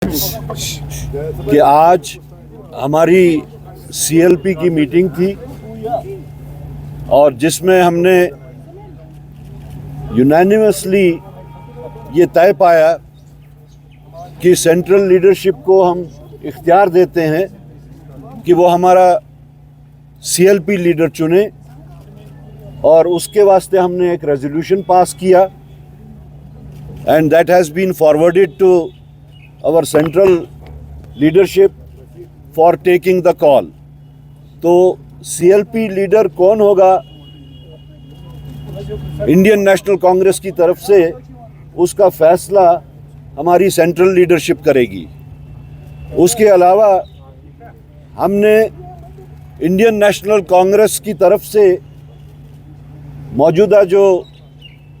कि आज हमारी सीएलपी की मीटिंग थी और जिसमें हमने यूनानिमसली ये तय पाया कि सेंट्रल लीडरशिप को हम इख्तियार देते हैं कि वो हमारा सीएलपी लीडर चुने, और उसके वास्ते हमने एक रेजोल्यूशन पास किया and that has been forwarded to our central leadership for taking the call. तो सीएलपी लीडर कौन होगा इंडियन नेशनल कांग्रेस की तरफ से, उसका फैसला हमारी सेंट्रल लीडरशिप करेगी। उसके अलावा हमने इंडियन नेशनल कांग्रेस की तरफ से मौजूदा जो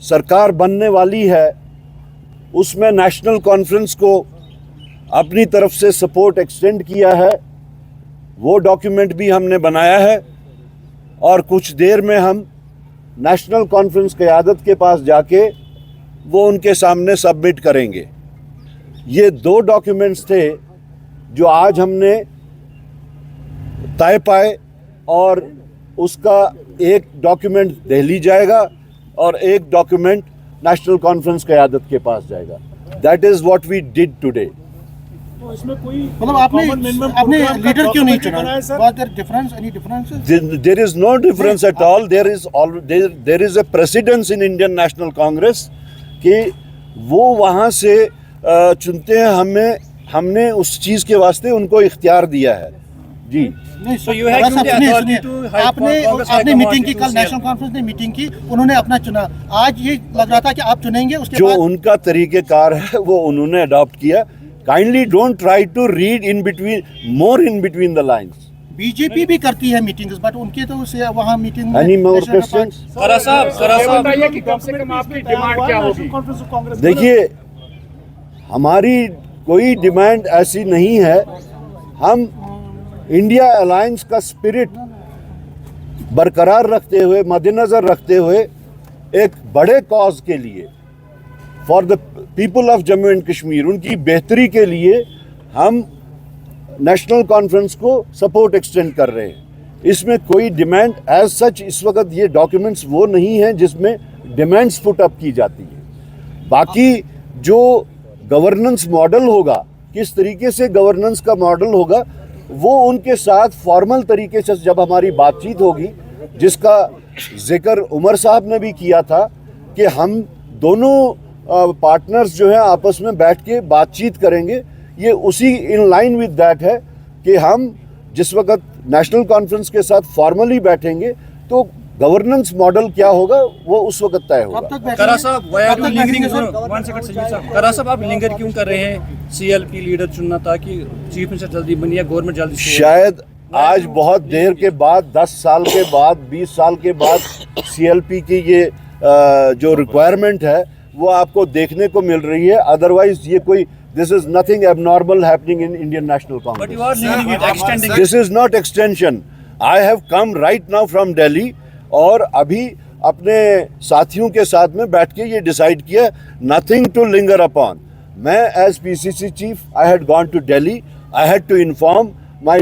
सरकार बनने वाली है उसमें नेशनल कॉन्फ्रेंस को अपनी तरफ से सपोर्ट एक्सटेंड किया है। वो डॉक्यूमेंट भी हमने बनाया है और कुछ देर में हम नेशनल कॉन्फ्रेंस क़यादत के पास जाके वो उनके सामने सबमिट करेंगे। ये दो डॉक्यूमेंट्स थे जो आज हमने तय पाए, और उसका एक डॉक्यूमेंट दिल्ली जाएगा और एक डॉक्यूमेंट नेशनल कॉन्फ्रेंस क़यादत के पास जाएगा। That is what we did today. तो इसमें कोई मतलब आपने लीडर क्यों नहीं चुना? Was there difference? Any differences? There is no difference at all. There is a precedence in Indian National Congress कि वो वहाँ से चुनते हैं। हमने उस चीज़ के वास्ते उनको इख्तियार दिया है जी। नहीं, आपने मीटिंग की, कल नेशनल कॉन्फ्रेंस ने मीटिंग की, उन्होंने अपना चुना। आज ये लग रहा था कि आप चुनेंगे, उसके जो बाद उनका तरीक़ेकार है वो उन्होंने अडॉप्ट किया। Kindly don't try to read in between the lines. BJP भी करती है मीटिंग्स, बट उनके तो से वहाँ मीटिंग एनी मोर क्वेश्चंस? देखिए, हमारी कोई डिमांड ऐसी नहीं है। हम इंडिया अलायंस का स्पिरिट बरकरार रखते हुए, मद्देनज़र रखते हुए, एक बड़े कॉज के लिए, for the people of Jammu and Kashmir, उनकी बेहतरी के लिए हम नेशनल कॉन्फ्रेंस को सपोर्ट एक्सटेंड कर रहे हैं। इसमें कोई डिमांड एज सच इस वक्त ये डॉक्यूमेंट्स वो नहीं हैं जिसमें डिमांड्स पुट अप की जाती है। बाकी जो गवर्नेंस मॉडल होगा, किस तरीके से गवर्नेंस का मॉडल होगा, वो उनके साथ फॉर्मल तरीके से जब हमारी बातचीत होगी, जिसका जिक्र उमर साहब ने भी किया था कि हम दोनों पार्टनर्स जो हैं आपस में बैठ के बातचीत करेंगे। ये उसी इन लाइन विद दैट है कि हम जिस वक्त नेशनल कॉन्फ्रेंस के साथ फॉर्मली बैठेंगे तो गवर्नेंस मॉडल क्या होगा वो उस वक्त तय होगा। करा साहब, आप लिंगर क्यों कर रहे हैं सीएलपी लीडर चुनना, ताकि चीफ मिनिस्टर जल्दी बनिए, गवर्नमेंट जल्दी? शायद आज बहुत देर के बाद, 10 साल के बाद, 20 साल के बाद सीएलपी की ये जो रिक्वायरमेंट है वो आपको देखने को मिल रही है। अदरवाइज ये कोई this is nothing abnormal happening in Indian national Congress. This is not extension. I have come right now from Delhi और अभी अपने साथियों के साथ में बैठ के ये डिसाइड किया, नथिंग टू लिंगर अपॉन। मैं as PCC chief I had gone to Delhi, I had to inform my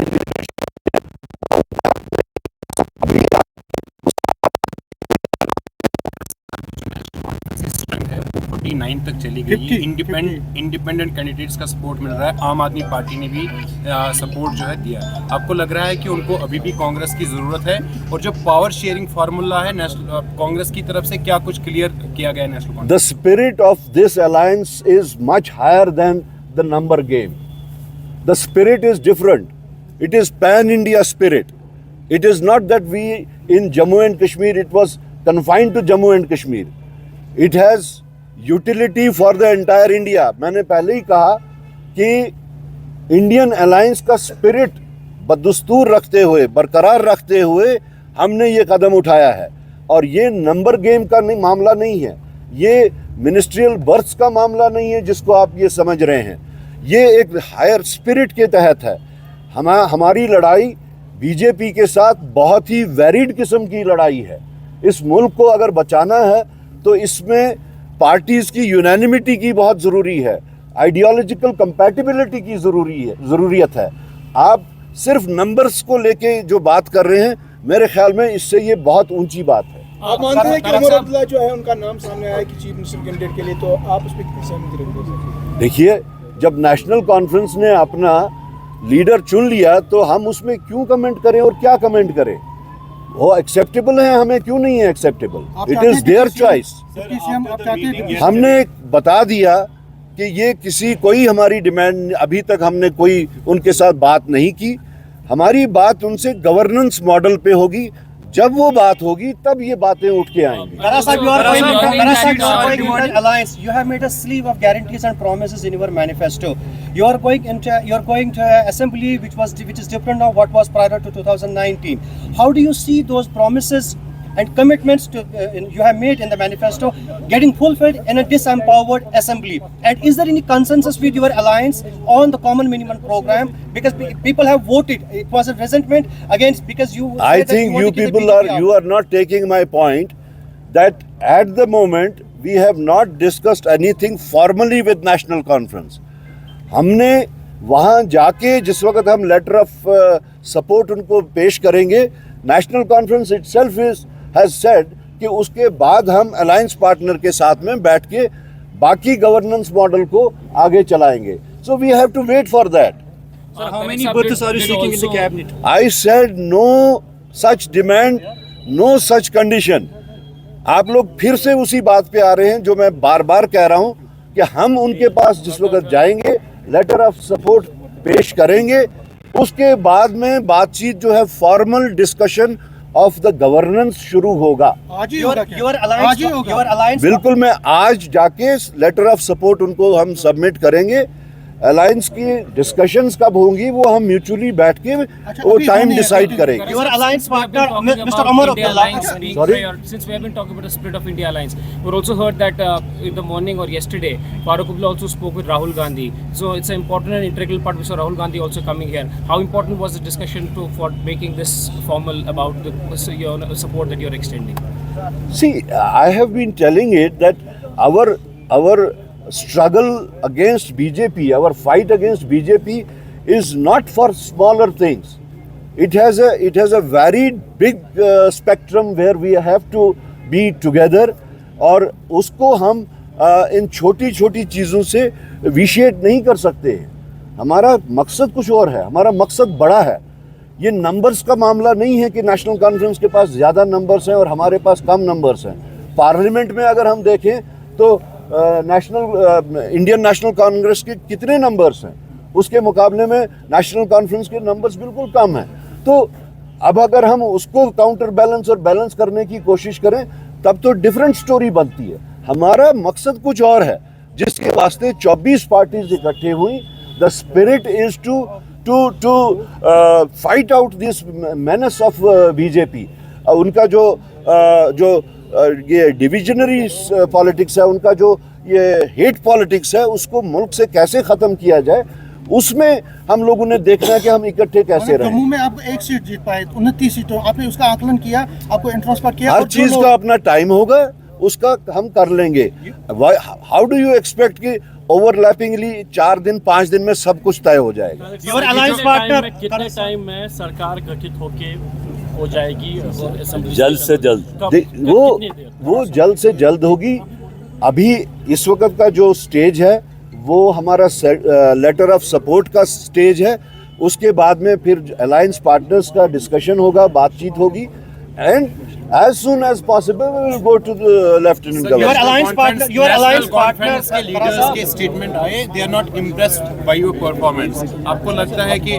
49 तक चली गई। इंडिपेंडेंट कैंडिडेट्स का सपोर्ट मिल रहा है। आम आदमी पार्टी ने भी सपोर्ट जो है दिया। आपको लग रहा है कि उनको अभी भी कांग्रेस की ज़रूरत है? और जो पावर शेयरिंग फार्मूला है नेशनल कांग्रेस की तरफ से, क्या कुछ क्लियर किया गया है National Congress? The spirit of this alliance is much higher than the number game. The spirit is different. It is pan India spirit. It is not that we in Jammu and Kashmir, it was confined to Jammu and Kashmir. It has utility for the entire India. मैंने पहले ही कहा कि Indian alliance का spirit बदस्तूर रखते हुए, बरकरार रखते हुए हमने ये कदम उठाया है। और ये नंबर गेम का मामला नहीं है, ये मिनिस्ट्रियल बर्थ्स का मामला नहीं है जिसको आप ये समझ रहे हैं। ये एक हायर स्पिरिट के तहत है। हमारी लड़ाई बीजेपी के साथ बहुत ही वेरिड किस्म की लड़ाई है। इस मुल्क को अगर बचाना है तो इसमें पार्टीज़ की यूनानिमिटी की बहुत ज़रूरी है। आइडियोलॉजिकल कंपैटिबिलिटी की ज़रूरियत है। आप सिर्फ नंबर्स को लेके जो बात कर रहे हैं, मेरे ख्याल में इससे ये बहुत ऊंची बात है। आप मानते हैं कि उमर अब्दुल्ला जो है उनका नाम सामने आया कि चीफ मिनिस्टर कैंडिडेट के लिए, तो आप उस पर कितनी सहमति रखते हैं? देखिए, जब नेशनल कॉन्फ्रेंस ने अपना लीडर चुन लिया तो हम उसमें क्यों कमेंट करें और क्या कमेंट करें? वो एक्सेप्टेबल है, हमें क्यों नहीं है acceptable? It is their choice. हमने बता दिया कि ये कोई हमारी डिमांड, अभी तक हमने कोई उनके साथ बात नहीं की। हमारी बात उनसे गवर्नेंस मॉडल पे होगी। जब वो बात होगी तब ये बातें उठ के आएंगी। Alliance, you have made a sleeve of guarantees and promises in your manifesto. You are going to assembly which is different of what was prior to 2019. How do you see those promises and commitments you have made in the manifesto getting fulfilled in a disempowered assembly? And is there any consensus with your alliance on the common minimum program? Because people have voted, it was a resentment against, because you. I think you are not taking my point that at the moment we have not discussed anything formally with national conference. हमने वहाँ जाके जिस वक्त हम letter of support उनको पेश करेंगे, national conference itself has said कि उसके बाद हम अलायंस पार्टनर के साथ में बैठ के बाकी गवर्नेंस मॉडल को आगे चलाएंगे। So we have to wait for that. Sir, how many berths are you seeking in the cabinet? I said no such demand, no such condition. आप लोग फिर से उसी बात पे आ रहे हैं जो मैं बार बार कह रहा हूं कि हम उनके पास जिस वक्त जाएंगे, लेटर ऑफ सपोर्ट पेश करेंगे, उसके बाद में बातचीत जो है formal discussion of the governance शुरू होगा। आज ही होगा क्या? Your alliance. बिल्कुल, मैं आज जाके लेटर ऑफ सपोर्ट उनको हम सबमिट करेंगे। अलायंस की डिस्कशंस कब होंगी वो हम म्यूचुअली बैठ के वो टाइम डिसाइड करेंगे। Your alliance partner, Mr. Umar Abdullah. Sorry? Since we have been talking about the split of India Alliance, we also heard that in the morning or yesterday, Farooq Abdullah also spoke with Rahul Gandhi. So it's an important and integral part. We saw Rahul Gandhi also coming here. How important was the discussion for making this formal about the your support that you're extending? See, I have been telling it that our struggle against BJP, our fight against BJP is not for smaller things. It has a very big spectrum where we have to be together, और उसको हम इन छोटी छोटी चीज़ों से विशेट नहीं कर सकते हैं। हमारा मकसद कुछ और है, हमारा मकसद बड़ा है। ये नंबर्स का मामला नहीं है कि नेशनल कॉन्फ्रेंस के पास ज़्यादा नंबर्स हैं और हमारे पास कम नंबर्स हैं। पार्लियामेंट में अगर हम देखें तो इंडियन नेशनल कांग्रेस के कितने नंबर्स हैं, उसके मुकाबले में नेशनल कॉन्फ्रेंस के नंबर्स बिल्कुल कम हैं। तो अब अगर हम उसको काउंटर बैलेंस और बैलेंस करने की कोशिश करें तब तो डिफरेंट स्टोरी बनती है। हमारा मकसद कुछ और है जिसके वास्ते 24 पार्टीज इकट्ठे हुई। The spirit is to fight out this menace of BJP. उनका जो ये डिविजनरी पॉलिटिक्स है, उनका जो ये हेट पॉलिटिक्स है, उसको मुल्क से कैसे ख़त्म किया जाए, उसमें हम लोगों ने देखना है कि हम इकट्ठे कैसे रहें। जम्मू में आप एक सीट जीत पाए, 29 सीटों, आपने उसका आकलन किया, आपको इंट्रोस्पेक्ट किया। हर चीज़ का अपना टाइम होगा, उसका हम कर लेंगे। हाउ डू यू एक्सपेक्ट कि ओवरलैपिंगली 4 दिन 5 दिन में सब कुछ तय हो जाएगा? Your alliance partner. कितने टाइम में सरकार गठित हो जाएगी और असेंबली जल्द से जल्द? वो जल्द से जल्द होगी। अभी इस वक्त का जो स्टेज है वो हमारा लेटर ऑफ सपोर्ट का स्टेज है। उसके बाद में फिर अलायंस पार्टनर्स का डिस्कशन होगा, बातचीत होगी, and as soon as possible we will go to the lieutenant governor. Your alliance partner के लीडर्स के स्टेटमेंट आए, they are not impressed by your performance. आपको लगता है कि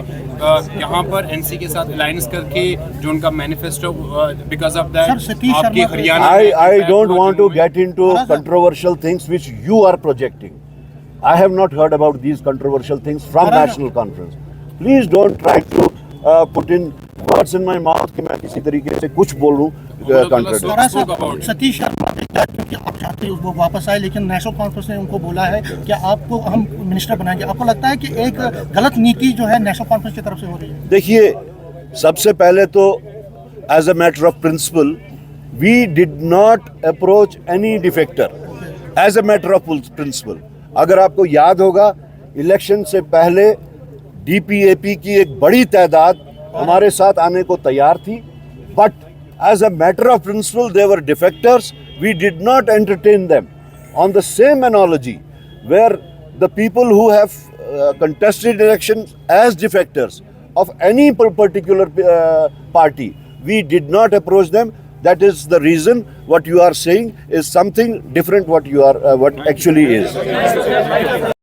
यहाँ पर एनसी के साथ अलायंस करके जो उनका मैनिफेस्टो because of that आपके Haryana I don't want to get into controversial things which you are projecting. I have not heard about these controversial things from national conference. Please don't try to put in words in my mouth कि मैं किसी तरीके से कुछ बोलूं सतीश शर्मा क्योंकि आप चाहते हो वो वापस आए, लेकिन नेशनल कॉन्फ्रेंस ने उनको बोला है कि आपको हम मिनिस्टर बनाएंगे। आपको लगता है कि एक गलत नीति जो है नेशनल कॉन्फ्रेंस की तरफ से हो रही है? देखिए, सबसे पहले तो as a matter of principle we did not approach any defector as a matter of principle. अगर आपको याद होगा, इलेक्शन से पहले डीपीएपी की एक बड़ी तादाद हमारे साथ आने को तैयार थी, but as a matter of principle they were defectors, we did not entertain them on the same analogy where the people who have contested elections as defectors of any particular party, we did not approach them. That is the reason what you are saying is something different what you are what actually is.